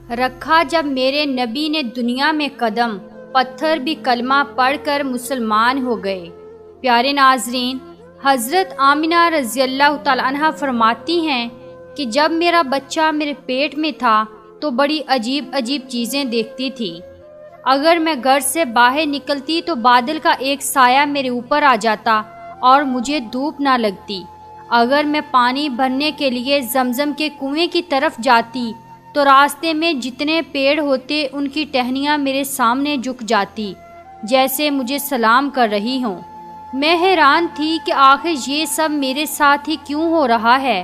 رکھا جب میرے نبی نے دنیا میں قدم، پتھر بھی کلمہ پڑھ کر مسلمان ہو گئے۔ پیارے ناظرین، حضرت آمنہ رضی اللہ تعالیٰ عنہ فرماتی ہیں کہ جب میرا بچہ میرے پیٹ میں تھا تو بڑی عجیب عجیب چیزیں دیکھتی تھی۔ اگر میں گھر سے باہر نکلتی تو بادل کا ایک سایہ میرے اوپر آ جاتا اور مجھے دھوپ نہ لگتی۔ اگر میں پانی بھرنے کے لیے زمزم کے کنویں کی طرف جاتی تو راستے میں جتنے پیڑ ہوتے ان کی ٹہنیاں میرے سامنے جھک جاتی جیسے مجھے سلام کر رہی ہوں۔ میں حیران تھی کہ آخر یہ سب میرے ساتھ ہی کیوں ہو رہا ہے،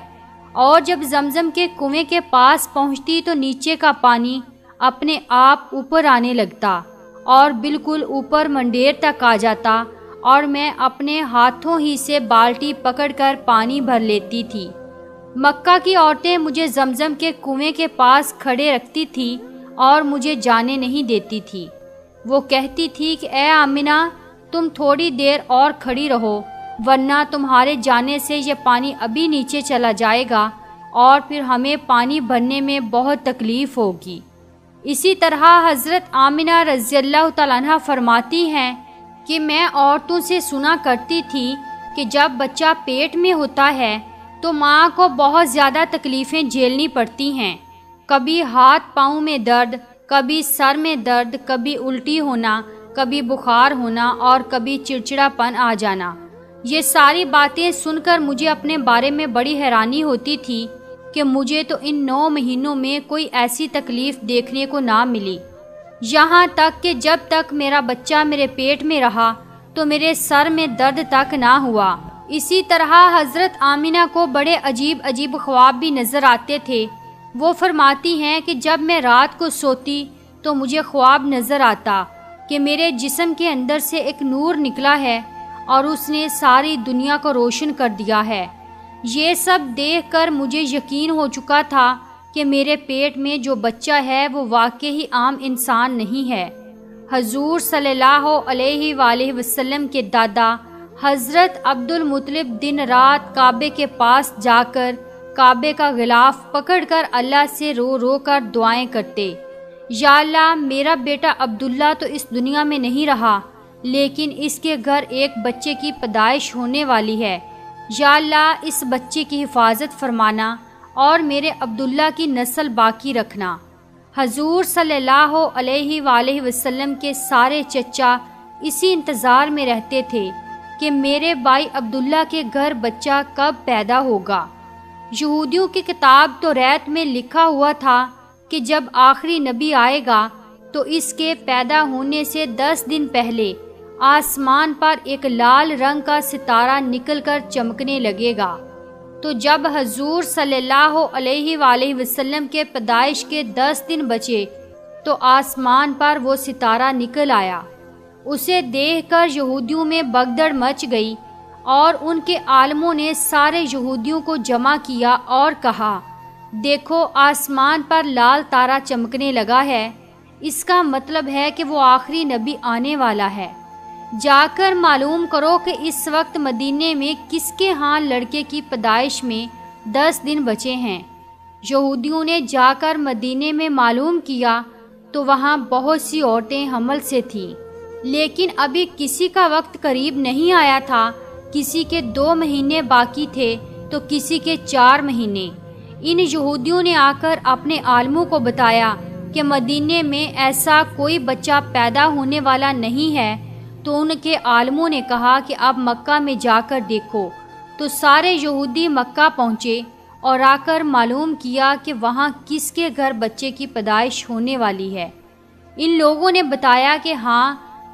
اور جب زمزم کے کنویں کے پاس پہنچتی تو نیچے کا پانی اپنے آپ اوپر آنے لگتا اور بالکل اوپر منڈیر تک آ جاتا، اور میں اپنے ہاتھوں ہی سے بالٹی پکڑ کر پانی بھر لیتی تھی۔ مکہ کی عورتیں مجھے زمزم کے کنویں کے پاس کھڑے رکھتی تھی اور مجھے جانے نہیں دیتی تھی۔ وہ کہتی تھی کہ اے آمنہ، تم تھوڑی دیر اور کھڑی رہو، ورنہ تمہارے جانے سے یہ پانی ابھی نیچے چلا جائے گا اور پھر ہمیں پانی بھرنے میں بہت تکلیف ہوگی۔ اسی طرح حضرت آمنہ رضی اللہ تعالیٰ عنہ فرماتی ہیں کہ میں عورتوں سے سنا کرتی تھی کہ جب بچہ پیٹ میں ہوتا ہے تو ماں کو بہت زیادہ تکلیفیں جھیلنی پڑتی ہیں، کبھی ہاتھ پاؤں میں درد، کبھی سر میں درد، کبھی الٹی ہونا، کبھی بخار ہونا اور کبھی چڑچڑا پن آ جانا۔ یہ ساری باتیں سن کر مجھے اپنے بارے میں بڑی حیرانی ہوتی تھی کہ مجھے تو ان 9 مہینوں میں کوئی ایسی تکلیف دیکھنے کو نہ ملی، یہاں تک کہ جب تک میرا بچہ میرے پیٹ میں رہا تو میرے سر میں درد تک نہ ہوا۔ اسی طرح حضرت آمنہ کو بڑے عجیب عجیب خواب بھی نظر آتے تھے۔ وہ فرماتی ہیں کہ جب میں رات کو سوتی تو مجھے خواب نظر آتا کہ میرے جسم کے اندر سے ایک نور نکلا ہے اور اس نے ساری دنیا کو روشن کر دیا ہے۔ یہ سب دیکھ کر مجھے یقین ہو چکا تھا کہ میرے پیٹ میں جو بچہ ہے وہ واقعی عام انسان نہیں ہے۔ حضور صلی اللہ علیہ وآلہ وسلم کے دادا حضرت عبد المطلب دن رات کعبے کے پاس جا کر کعبے کا غلاف پکڑ کر اللہ سے رو رو کر دعائیں کرتے، یا اللہ، میرا بیٹا عبداللہ تو اس دنیا میں نہیں رہا، لیکن اس کے گھر ایک بچے کی پیدائش ہونے والی ہے، یا اللہ اس بچے کی حفاظت فرمانا اور میرے عبداللہ کی نسل باقی رکھنا۔ حضور صلی اللہ علیہ وآلہ وسلم کے سارے چچا اسی انتظار میں رہتے تھے کہ میرے بھائی عبداللہ کے گھر بچہ کب پیدا ہوگا۔ یہودیوں کی کتاب توریت میں لکھا ہوا تھا کہ جب آخری نبی آئے گا تو اس کے پیدا ہونے سے 10 دن پہلے آسمان پر ایک لال رنگ کا ستارہ نکل کر چمکنے لگے گا۔ تو جب حضور صلی اللہ علیہ وآلہ وسلم کے پیدائش کے 10 دن بچے تو آسمان پر وہ ستارہ نکل آیا۔ اسے دیکھ کر یہودیوں میں بگدڑ مچ گئی اور ان کے عالموں نے سارے یہودیوں کو جمع کیا اور کہا، دیکھو آسمان پر لال تارا چمکنے لگا ہے، اس کا مطلب ہے کہ وہ آخری نبی آنے والا ہے۔ جا کر معلوم کرو کہ اس وقت مدینے میں کس کے ہاں لڑکے کی پیدائش میں 10 دن بچے ہیں۔ یہودیوں نے جا کر مدینے میں معلوم کیا تو وہاں بہت سی عورتیں حمل سے تھیں، لیکن ابھی کسی کا وقت قریب نہیں آیا تھا، کسی کے 2 مہینے باقی تھے تو کسی کے 4 مہینے۔ ان یہودیوں نے آ کر اپنے عالموں کو بتایا کہ مدینے میں ایسا کوئی بچہ پیدا ہونے والا نہیں ہے، تو ان کے عالموں نے کہا کہ اب مکہ میں جا کر دیکھو۔ تو سارے یہودی مکہ پہنچے اور آ کر معلوم کیا کہ وہاں کس کے گھر بچے کی پیدائش ہونے والی ہے۔ ان لوگوں نے بتایا کہ ہاں،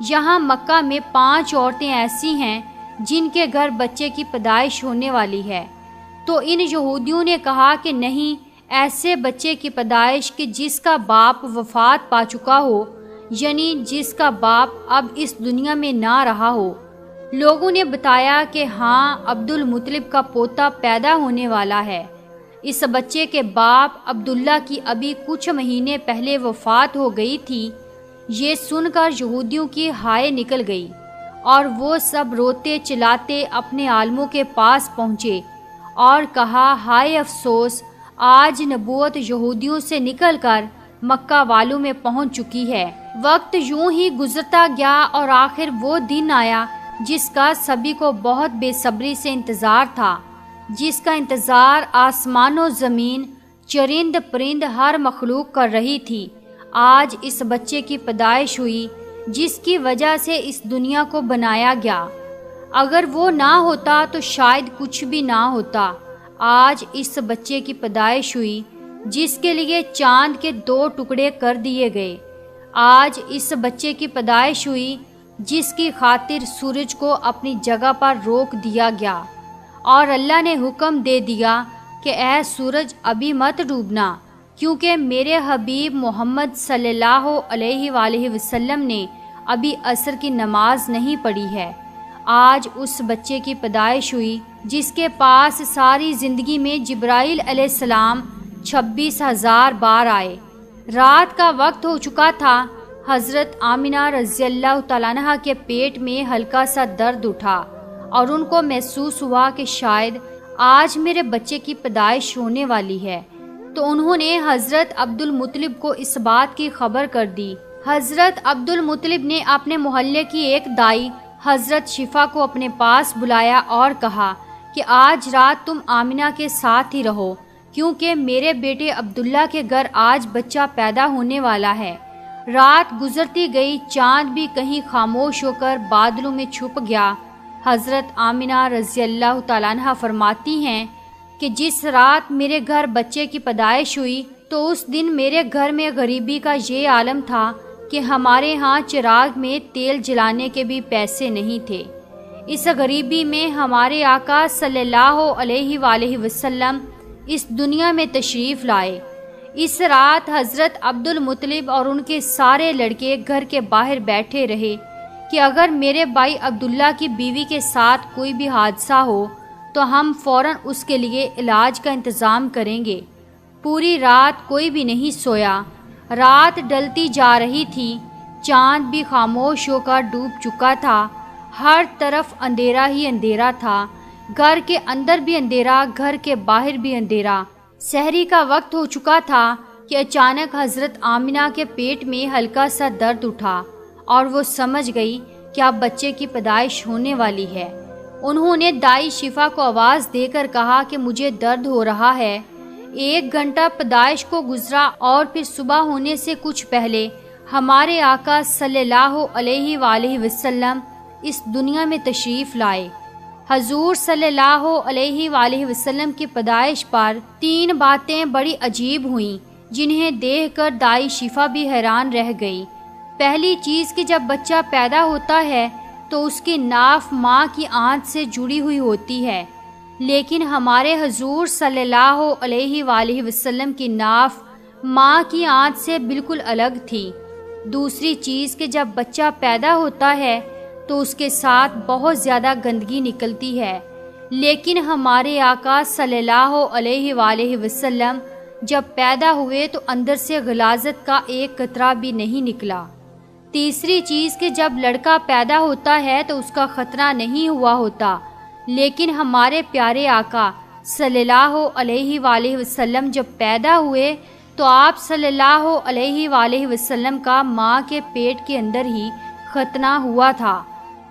یہاں مکہ میں 5 عورتیں ایسی ہیں جن کے گھر بچے کی پیدائش ہونے والی ہے۔ تو ان یہودیوں نے کہا کہ نہیں، ایسے بچے کی پیدائش کہ جس کا باپ وفات پا چکا ہو، یعنی جس کا باپ اب اس دنیا میں نہ رہا ہو۔ لوگوں نے بتایا کہ ہاں، عبد المطلب کا پوتا پیدا ہونے والا ہے۔ اس بچے کے باپ عبداللہ کی ابھی کچھ مہینے پہلے وفات ہو گئی تھی۔ یہ سن کر یہودیوں کی ہائے نکل گئی اور وہ سب روتے چلاتے اپنے عالموں کے پاس پہنچے اور کہا، ہائے افسوس، آج نبوت یہودیوں سے نکل کر مکہ والوں میں پہنچ چکی ہے۔ وقت یوں ہی گزرتا گیا اور آخر وہ دن آیا جس کا سبھی کو بہت بے صبری سے انتظار تھا، جس کا انتظار آسمان و زمین، چرند پرند ہر مخلوق کر رہی تھی۔ آج اس بچے کی پیدائش ہوئی جس کی وجہ سے اس دنیا کو بنایا گیا۔ اگر وہ نہ ہوتا تو شاید کچھ بھی نہ ہوتا۔ آج اس بچے کی پیدائش ہوئی جس کے لیے چاند کے 2 ٹکڑے کر دیے گئے۔ آج اس بچے کی پیدائش ہوئی جس کی خاطر سورج کو اپنی جگہ پر روک دیا گیا اور اللہ نے حکم دے دیا کہ اے سورج ابھی مت ڈوبنا، کیونکہ میرے حبیب محمد صلی اللہ علیہ وآلہ وسلم نے ابھی عصر کی نماز نہیں پڑھی ہے۔ آج اس بچے کی پیدائش ہوئی جس کے پاس ساری زندگی میں جبرائیل علیہ السلام 26,000 بار آئے۔ رات کا وقت ہو چکا تھا۔ حضرت آمنہ رضی اللہ تعالیٰ عنہ کے پیٹ میں ہلکا سا درد اٹھا اور ان کو محسوس ہوا کہ شاید آج میرے بچے کی پیدائش ہونے والی ہے، تو انہوں نے حضرت عبد المطلب کو اس بات کی خبر کر دی۔ حضرت عبد المطلب نے اپنے محلے کی ایک دائی حضرت شفا کو اپنے پاس بلایا اور کہا کہ آج رات تم آمنہ کے ساتھ ہی رہو، کیونکہ میرے بیٹے عبداللہ کے گھر آج بچہ پیدا ہونے والا ہے۔ رات گزرتی گئی، چاند بھی کہیں خاموش ہو کر بادلوں میں چھپ گیا۔ حضرت آمنہ رضی اللہ تعالیٰ عنہ فرماتی ہیں کہ جس رات میرے گھر بچے کی پیدائش ہوئی تو اس دن میرے گھر میں غریبی کا یہ عالم تھا کہ ہمارے ہاں چراغ میں تیل جلانے کے بھی پیسے نہیں تھے۔ اس غریبی میں ہمارے آقا صلی اللہ علیہ وآلہ وسلم اس دنیا میں تشریف لائے۔ اس رات حضرت عبد المطلب اور ان کے سارے لڑکے گھر کے باہر بیٹھے رہے کہ اگر میرے بھائی عبداللہ کی بیوی کے ساتھ کوئی بھی حادثہ ہو تو ہم فوراً اس کے لیے علاج کا انتظام کریں گے۔ پوری رات کوئی بھی نہیں سویا۔ رات ڈلتی جا رہی تھی، چاند بھی خاموش ہو کر ڈوب چکا تھا، ہر طرف اندھیرا ہی اندھیرا تھا، گھر کے اندر بھی اندھیرا، گھر کے باہر بھی اندھیرا۔ سحری کا وقت ہو چکا تھا کہ اچانک حضرت آمنہ کے پیٹ میں ہلکا سا درد اٹھا اور وہ سمجھ گئی کہ اب بچے کی پیدائش ہونے والی ہے۔ انہوں نے دائی شفا کو آواز دے کر کہا کہ مجھے درد ہو رہا ہے۔ 1 گھنٹہ پیدائش کو گزرا اور پھر صبح ہونے سے کچھ پہلے ہمارے آقا صلی اللہ علیہ وآلہ وسلم اس دنیا میں تشریف لائے۔ حضور صلی اللہ علیہ وآلہ وسلم کی پیدائش پر 3 باتیں بڑی عجیب ہوئیں جنہیں دیکھ کر دائی شفا بھی حیران رہ گئی۔ پہلی چیز کہ جب بچہ پیدا ہوتا ہے تو اس کی ناف ماں کی آنت سے جڑی ہوئی ہوتی ہے، لیکن ہمارے حضور صلی اللہ علیہ وآلہ وسلم کی ناف ماں کی آنت سے بالکل الگ تھی۔ دوسری چیز کہ جب بچہ پیدا ہوتا ہے تو اس کے ساتھ بہت زیادہ گندگی نکلتی ہے، لیکن ہمارے آقا صلی اللہ علیہ وآلہ وسلم جب پیدا ہوئے تو اندر سے غلاظت کا ایک قطرہ بھی نہیں نکلا۔ تیسری چیز کہ جب لڑکا پیدا ہوتا ہے تو اس کا خطرہ نہیں ہوا ہوتا، لیکن ہمارے پیارے آقا صلی اللہ علیہ وآلہ وسلم جب پیدا ہوئے تو آپ صلی اللہ علیہ وآلہ وسلم کا ماں کے پیٹ کے اندر ہی ختنہ ہوا تھا،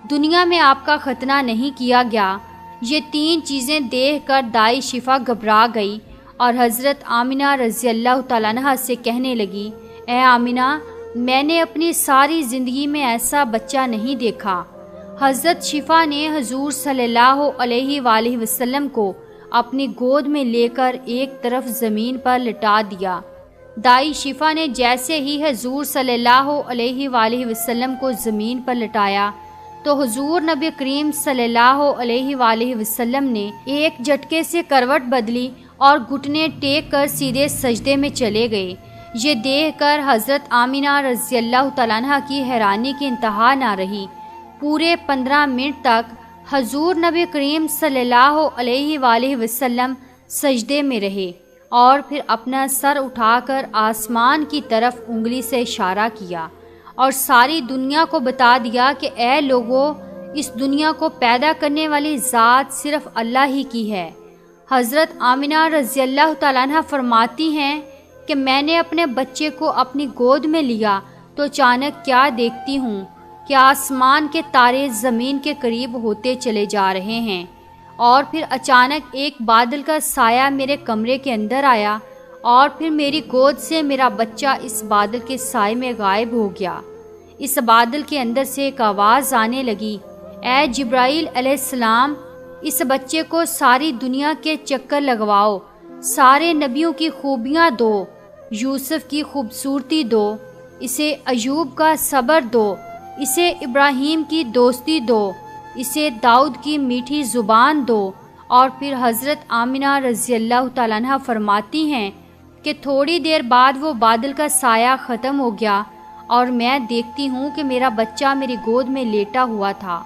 دنیا میں آپ کا ختنہ نہیں کیا گیا۔ یہ 3 چیزیں دیکھ کر دائی شفا گھبرا گئی اور حضرت آمنہ رضی اللہ تعالیٰ عنہ سے کہنے لگی، اے آمنہ، میں نے اپنی ساری زندگی میں ایسا بچہ نہیں دیکھا۔ حضرت شفا نے حضور صلی اللہ علیہ وآلہ وسلم کو اپنی گود میں لے کر ایک طرف زمین پر لٹا دیا۔ دائی شفا نے جیسے ہی حضور صلی اللہ علیہ وآلہ وسلم کو زمین پر لٹایا تو حضور نبی کریم صلی اللہ علیہ وآلہ وسلم نے ایک جھٹکے سے کروٹ بدلی اور گھٹنے ٹیک کر سیدھے سجدے میں چلے گئے۔ یہ دیکھ کر حضرت آمنہ رضی اللہ تعالیٰ عنہ کی حیرانی کی انتہا نہ رہی۔ پورے 15 منٹ تک حضور نبی کریم صلی اللہ علیہ وآلہ وسلم سجدے میں رہے اور پھر اپنا سر اٹھا کر آسمان کی طرف انگلی سے اشارہ کیا اور ساری دنیا کو بتا دیا کہ اے لوگو، اس دنیا کو پیدا کرنے والی ذات صرف اللہ ہی کی ہے۔ حضرت آمنہ رضی اللہ تعالیٰ عنہ فرماتی ہیں کہ میں نے اپنے بچے کو اپنی گود میں لیا تو اچانک کیا دیکھتی ہوں کہ آسمان کے تارے زمین کے قریب ہوتے چلے جا رہے ہیں، اور پھر اچانک ایک بادل کا سایہ میرے کمرے کے اندر آیا، اور پھر میری گود سے میرا بچہ اس بادل کے سائے میں غائب ہو گیا۔ اس بادل کے اندر سے ایک آواز آنے لگی، اے جبرائیل علیہ السلام، اس بچے کو ساری دنیا کے چکر لگواؤ، سارے نبیوں کی خوبیاں دو، یوسف کی خوبصورتی دو، اسے ایوب کا صبر دو، اسے ابراہیم کی دوستی دو، اسے داؤد کی میٹھی زبان دو۔ اور پھر حضرت آمنہ رضی اللہ تعالیٰ عنہ فرماتی ہیں کہ تھوڑی دیر بعد وہ بادل کا سایہ ختم ہو گیا اور میں دیکھتی ہوں کہ میرا بچہ میری گود میں لیٹا ہوا تھا۔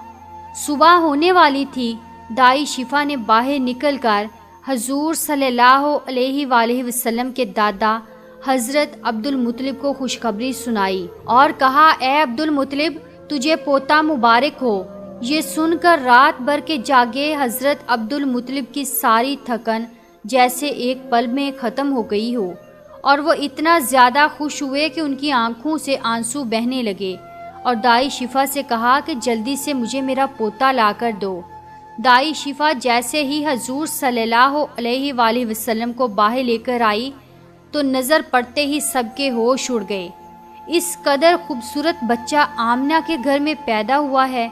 صبح ہونے والی تھی۔ دائی شفا نے باہر نکل کر حضور صلی اللہ علیہ وآلہ وسلم کے دادا حضرت عبد المطلب کو خوشخبری سنائی اور کہا، اے عبد المطلب، تجھے پوتا مبارک ہو۔ یہ سن کر رات بھر کے جاگے حضرت عبد المطلب کی ساری تھکن جیسے ایک پل میں ختم ہو گئی ہو، اور وہ اتنا زیادہ خوش ہوئے کہ ان کی آنکھوں سے آنسو بہنے لگے، اور دائی شفا سے کہا کہ جلدی سے مجھے میرا پوتا لا کر دو۔ دائی شفا جیسے ہی حضور صلی اللہ علیہ وآلہ وسلم کو باہر لے کر آئی تو نظر پڑتے ہی سب کے ہوش اڑ گئے۔ اس قدر خوبصورت بچہ آمنہ کے گھر میں پیدا ہوا ہے۔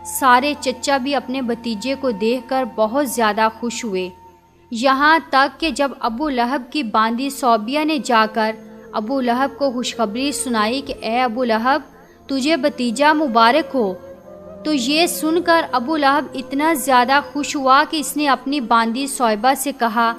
سارے چچا بھی اپنے بھتیجے کو دیکھ کر بہت زیادہ خوش ہوئے، یہاں تک کہ جب ابو لہب کی باندی صوبیہ نے جا کر ابو لہب کو خوشخبری سنائی کہ اے ابو لہب، تجھے بھتیجا مبارک ہو، تو یہ سن کر ابو لہب اتنا زیادہ خوش ہوا کہ اس نے اپنی باندی صوبہ سے کہا،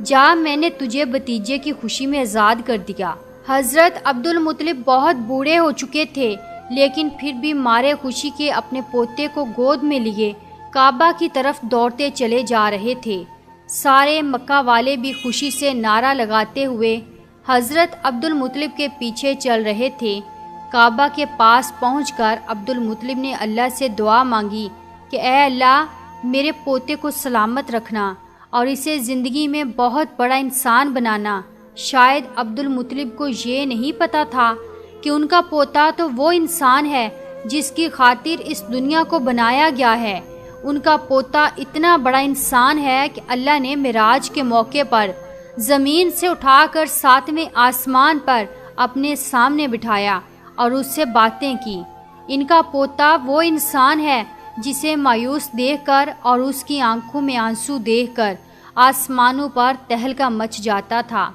جا، میں نے تجھے بھتیجے کی خوشی میں آزاد کر دیا۔ حضرت عبد المطلب بہت بوڑھے ہو چکے تھے، لیکن پھر بھی مارے خوشی کے اپنے پوتے کو گود میں لیے کعبہ کی طرف دوڑتے چلے جا رہے تھے۔ سارے مکہ والے بھی خوشی سے نعرہ لگاتے ہوئے حضرت عبد المطلب کے پیچھے چل رہے تھے۔ کعبہ کے پاس پہنچ کر عبد المطلب نے اللہ سے دعا مانگی کہ اے اللہ، میرے پوتے کو سلامت رکھنا اور اسے زندگی میں بہت بڑا انسان بنانا۔ شاید عبد المطلب کو یہ نہیں پتا تھا کہ ان کا پوتا تو وہ انسان ہے جس کی خاطر اس دنیا کو بنایا گیا ہے۔ ان کا پوتا اتنا بڑا انسان ہے کہ اللہ نے معراج کے موقع پر زمین سے اٹھا کر 7ویں آسمان پر اپنے سامنے بٹھایا اور اس سے باتیں کی۔ ان کا پوتا وہ انسان ہے جسے مایوس دیکھ کر اور اس کی آنکھوں میں آنسو دیکھ کر آسمانوں پر تہلکہ مچ جاتا تھا۔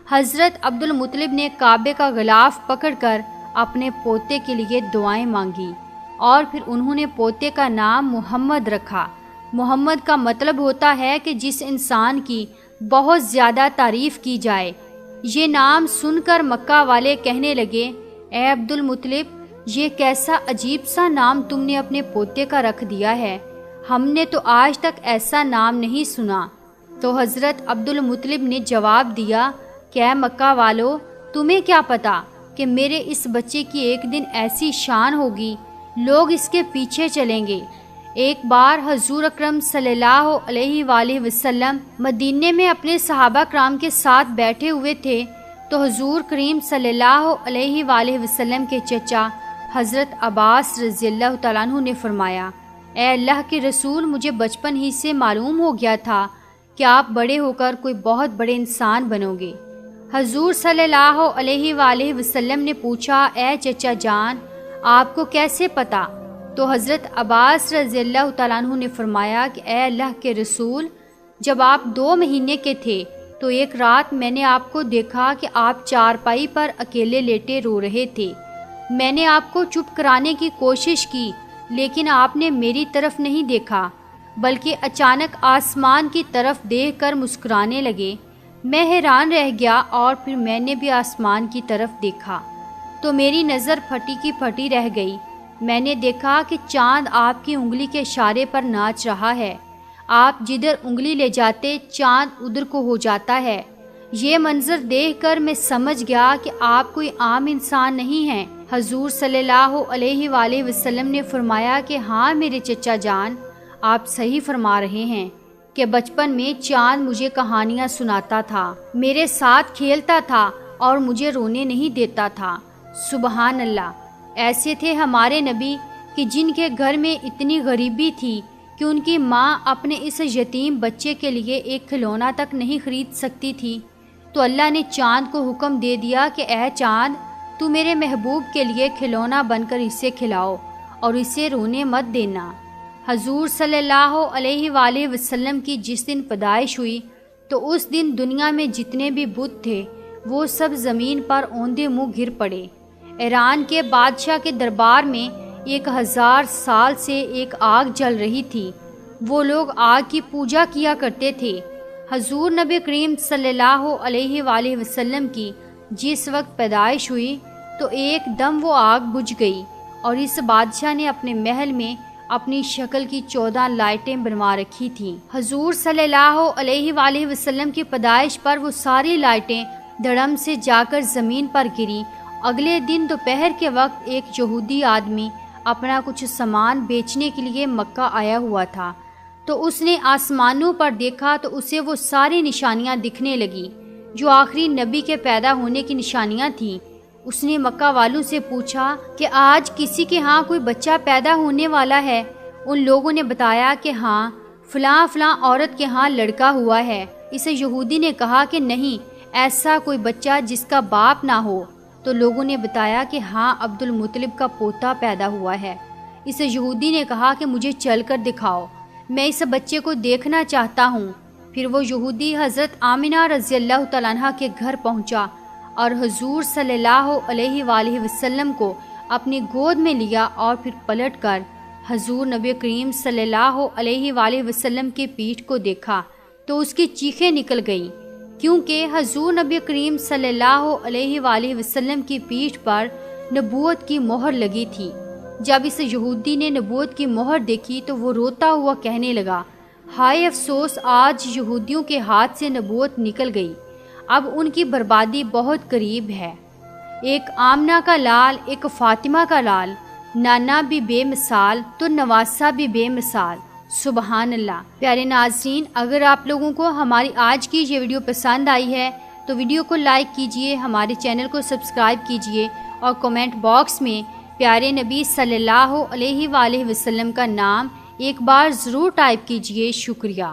حضرت عبد المطلب نے کعبے کا غلاف پکڑ کر اپنے پوتے کے لیے دعائیں مانگی، اور پھر انہوں نے پوتے کا نام محمد رکھا۔ محمد کا مطلب ہوتا ہے کہ جس انسان کی بہت زیادہ تعریف کی جائے۔ یہ نام سن کر مکہ والے کہنے لگے، اے عبد المطلب، یہ کیسا عجیب سا نام تم نے اپنے پوتے کا رکھ دیا ہے، ہم نے تو آج تک ایسا نام نہیں سنا۔ تو حضرت عبد المطلب نے جواب دیا کہ اے مکہ والو، تمہیں کیا پتا کہ میرے اس بچے کی ایک دن ایسی شان ہوگی، لوگ اس کے پیچھے چلیں گے۔ ایک بار حضور اکرم صلی اللہ علیہ وآلہ وسلم مدینے میں اپنے صحابہ کرام کے ساتھ بیٹھے ہوئے تھے، تو حضور کریم صلی اللہ علیہ وآلہ وسلم کے چچا حضرت عباس رضی اللہ تعالیٰ عنہ نے فرمایا، اے اللہ کے رسول، مجھے بچپن ہی سے معلوم ہو گیا تھا کہ آپ بڑے ہو کر کوئی بہت بڑے انسان بنو گے۔ حضور صلی اللہ علیہ وآلہ وسلم نے پوچھا، اے چچا جان، آپ کو کیسے پتا؟ تو حضرت عباس رضی اللہ تعالیٰ عنہ نے فرمایا کہ اے اللہ کے رسول، جب آپ 2 مہینے کے تھے تو ایک رات میں نے آپ کو دیکھا کہ آپ چارپائی پر اکیلے لیٹے رو رہے تھے۔ میں نے آپ کو چپ کرانے کی کوشش کی، لیکن آپ نے میری طرف نہیں دیکھا بلکہ اچانک آسمان کی طرف دیکھ کر مسکرانے لگے۔ میں حیران رہ گیا اور پھر میں نے بھی آسمان کی طرف دیکھا تو میری نظر پھٹی کی پھٹی رہ گئی۔ میں نے دیکھا کہ چاند آپ کی انگلی کے اشارے پر ناچ رہا ہے، آپ جدھر انگلی لے جاتے چاند ادھر کو ہو جاتا ہے۔ یہ منظر دیکھ کر میں سمجھ گیا کہ آپ کوئی عام انسان نہیں ہیں۔ حضور صلی اللہ علیہ وآلہ وسلم نے فرمایا کہ ہاں میرے چچا جان، آپ صحیح فرما رہے ہیں کہ بچپن میں چاند مجھے کہانیاں سناتا تھا، میرے ساتھ کھیلتا تھا اور مجھے رونے نہیں دیتا تھا۔ سبحان اللہ، ایسے تھے ہمارے نبی کہ جن کے گھر میں اتنی غریبی تھی کہ ان کی ماں اپنے اس یتیم بچے کے لیے ایک کھلونا تک نہیں خرید سکتی تھی، تو اللہ نے چاند کو حکم دے دیا کہ اے چاند، تو میرے محبوب کے لیے کھلونا بن کر اسے کھلاؤ اور اسے رونے مت دینا۔ حضور صلی اللہ علیہ وآلہ وسلم کی جس دن پیدائش ہوئی تو اس دن دنیا میں جتنے بھی بت تھے وہ سب زمین پر اوندے منہ گر پڑے۔ ایران کے بادشاہ کے دربار میں 1000 سال سے ایک آگ جل رہی تھی۔ وہ لوگ آگ کی پوجا کیا کرتے تھے۔ حضور نبی کریم صلی اللہ علیہ وآلہ وسلم کی جس وقت پیدائش ہوئی تو ایک دم وہ آگ بجھ گئی، اور اس بادشاہ نے اپنے محل میں اپنی شکل کی 14 لائٹیں بنوا رکھی تھیں۔ حضور صلی اللہ علیہ وآلہ وسلم کی پیدائش پر وہ ساری لائٹیں دھڑم سے جا کر زمین پر گریں۔ اگلے دن دوپہر کے وقت ایک یہودی آدمی اپنا کچھ سامان بیچنے کے لیے مکہ آیا ہوا تھا، تو اس نے آسمانوں پر دیکھا تو اسے وہ ساری نشانیاں دکھنے لگی جو آخری نبی کے پیدا ہونے کی نشانیاں تھیں۔ اس نے مکہ والوں سے پوچھا کہ آج کسی کے ہاں کوئی بچہ پیدا ہونے والا ہے؟ ان لوگوں نے بتایا کہ ہاں، فلاں فلاں عورت کے ہاں لڑکا ہوا ہے۔ اس یہودی نے کہا کہ نہیں، ایسا کوئی بچہ جس کا باپ نہ ہو۔ تو لوگوں نے بتایا کہ ہاں، عبد المطلب کا پوتا پیدا ہوا ہے۔ اس یہودی نے کہا کہ مجھے چل کر دکھاؤ، میں اس بچے کو دیکھنا چاہتا ہوں۔ پھر وہ یہودی حضرت آمنہ رضی اللہ تعالیٰ عنہ کے گھر پہنچا اور حضور صلی اللہ علیہ وآلہ وسلم کو اپنی گود میں لیا، اور پھر پلٹ کر حضور نبی کریم صلی اللہ علیہ وآلہ وسلم کی پیٹھ کو دیکھا تو اس کی چیخیں نکل گئیں، کیونکہ حضور نبی کریم صلی اللہ علیہ وآلہ وسلم کی پیٹھ پر نبوت کی مہر لگی تھی۔ جب اس یہودی نے نبوت کی مہر دیکھی تو وہ روتا ہوا کہنے لگا، ہائے افسوس، آج یہودیوں کے ہاتھ سے نبوت نکل گئی، اب ان کی بربادی بہت قریب ہے۔ ایک آمنہ کا لال، ایک فاطمہ کا لال، نانا بھی بے مثال تو نواسہ بھی بے مثال۔ سبحان اللہ۔ پیارے ناظرین، اگر آپ لوگوں کو ہماری آج کی یہ ویڈیو پسند آئی ہے تو ویڈیو کو لائک کیجئے، ہمارے چینل کو سبسکرائب کیجئے، اور کمنٹ باکس میں پیارے نبی صلی اللہ علیہ وآلہ وسلم کا نام ایک بار ضرور ٹائپ کیجئے۔ شکریہ۔